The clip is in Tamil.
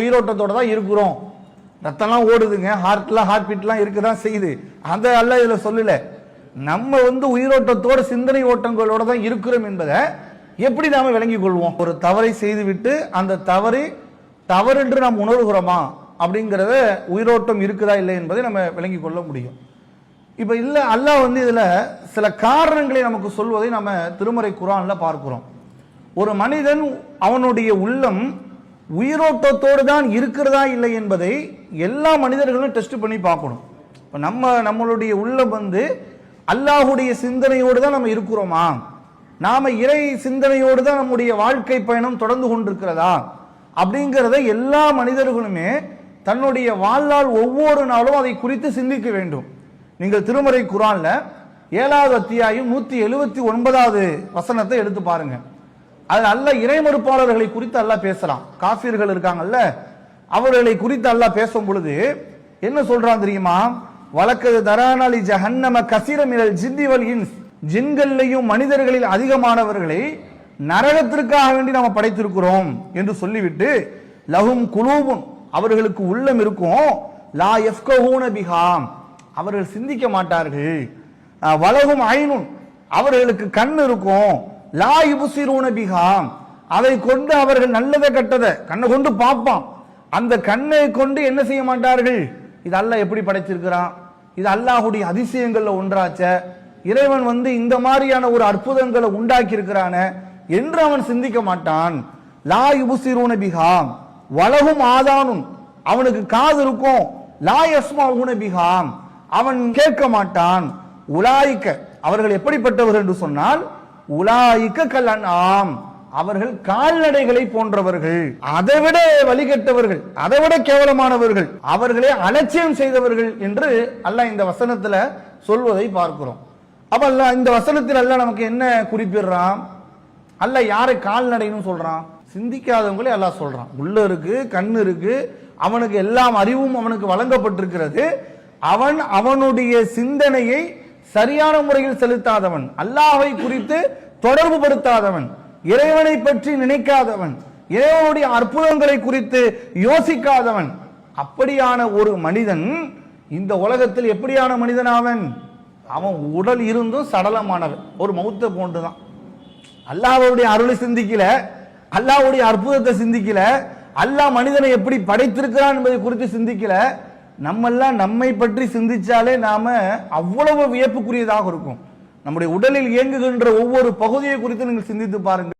உயிரோட்டத்தோட தான் இருக்கிறோம். ரத்தம்லாம் ஓடுதுங்க, ஹார்ட் பீட்லாம் இருக்குதான் செய்யுது. அந்த அல்ல இதுல சொல்லல. நம்ம உயிரோட்டத்தோட சிந்தனை ஓட்டங்களோட தான் இருக்கிறோம் என்பதை எப்படி நாம விளங்கிக் கொள்வோம்? ஒரு தவறை செய்துவிட்டு அந்த தவறு என்று நாம் உணர்கிறோமா அப்படிங்கிறத உயிரோட்டம் இருக்குதா இல்லை என்பதை நம்ம விளங்கிக் கொள்ள முடியும். இப்ப இல்ல அல்லாஹ் இதுல சில காரணங்களை நமக்கு சொல்வதை நம்ம திருமறை குர்ஆன்ல பார்க்கிறோம். ஒரு மனிதன் அவனுடைய உள்ளம் உயிரோட்டத்தோடு தான் இருக்கிறதா இல்லை என்பதை எல்லா மனிதர்களும் டெஸ்ட் பண்ணி பார்க்கணும். நம்மளுடைய உள்ளம் அல்லாஹுடைய சிந்தனையோடு தான் நம்ம இருக்கிறோமா, நாம இறை சிந்தனையோடு தான் நம்முடைய வாழ்க்கை பயணம் தொடர்ந்து கொண்டிருக்கிறதா அப்படிங்கிறத எல்லா மனிதர்களுமே தன்னுடைய வாழ்நாள் ஒவ்வொரு நாளும் அதை குறித்து சிந்திக்க வேண்டும். நீங்கள் திருமறை குர்ஆன்ல 7வது அத்தியாயம் 179வது வசனத்தை எடுத்து பாருங்க. அது அல்லாஹ் இறை மறுப்பாளர்களை குறித்து அல்லாஹ் பேசலாம். காஃபிர்கள் இருக்காங்கல்ல, அவர்களை குறித்து அல்லாஹ் பேசும் பொழுது என்ன சொல்றான் தெரியுமா? வலக்கது தரானாலி ஜஹன்னம கஸீர மினல் ஜின்னி வல் இன்ஸ், ஜின்களையும் மனிதர்களில் அதிகமானவர்களை நரகத்திற்காக வேண்டி நாம் படைத்திருக்கிறோம் என்று சொல்லிவிட்டு லஹும் குலூபுன், அவர்களுக்கு உள்ளம் இருக்கும், லா யஃப்கஹூன பிஹாம், அவர்கள் சிந்திக்க மாட்டார்கள். வலஹும் ஐனுன், அவர்களுக்கு கண் இருக்கும், லா யுப்சிரூன பிஹாம், அதை கொண்டு அவர்கள் நல்லதை கெட்டதை கண்ணை கொண்டு பார்ப்பான், அந்த கண்ணை கொண்டு என்ன செய்ய மாட்டார்கள்? இது அல்லாஹ் எப்படி படைச்சிருக்கிறான், இது அல்லாஹுடைய அதிசயங்கள்ல ஒன்றாச்ச, இறைவன் இந்த மாதிரியான ஒரு அற்புதங்களை உண்டாக்கி இருக்கிறான என்று அவன் சிந்திக்க மாட்டான். லா யுப்சிரூன பிஹாம் வலஹும் ஆதானுன், அவனுக்கு காது இருக்கும், லா யஸ்மஊன பிஹாம், அவன் கேட்க மாட்டான். உலாயிக்க, அவர்கள் எப்படிப்பட்டவர்கள் என்று சொன்னால் உலாயிக்க கல்அன்ஆம், அவர்கள் கால்நடைகளை போன்றவர்கள், அதைவிட வழிகட்டவர்கள், அதைவிட கேவலமானவர்கள், அவர்களே அலட்சியம் செய்தவர்கள் என்று அல்லாஹ் இந்த வசனத்துல சொல்வதை பார்க்கிறோம். அப்ப அல்லாஹ் இந்த வசனத்தில் அல்லாஹ் நமக்கு என்ன குறிப்பிடுறான்? அல்லாஹ் யாரை கால்நடைன்னு சொல்றான்? சிந்திக்காதவங்களே அல்லாஹ் சொல்றான். உள்ள இருக்கு, கண்ணு இருக்கு, அவனுக்கு எல்லாம் அறிவும் அவனுக்கு வழங்கப்பட்டிருக்கிறது. அவன் அவனுடைய சிந்தனையை சரியான முறையில் செலுத்தாதவன், அல்லாஹ்வை குறித்து தொடர்பு படுத்தாதவன், இறைவனை பற்றி நினைக்காதவன், இறைவனுடைய அற்புதங்களை குறித்து யோசிக்காதவன், அப்படியான ஒரு மனிதன் இந்த உலகத்தில் எப்படியான மனிதன்? அவன் உடல் இருந்தும் சடலமானவன், ஒரு மௌத்த போன்றுதான். அல்லாஹ்வுடைய அருளை சிந்திக்கல, அல்லாஹ்வுடைய அற்புதத்தை சிந்திக்கல, அல்லாஹ் மனிதனை எப்படி படைத்திருக்கிறான் என்பதை குறித்து சிந்திக்கல. நம்மெல்லாம் நம்மை பற்றி சிந்திச்சாலே நாம அவ்வளவு வியப்புக்குரியதாக இருக்கும். நம்முடைய உடலில் இயங்குகின்ற ஒவ்வொரு பகுதியை குறித்து நீங்கள் சிந்தித்து பாருங்கள்.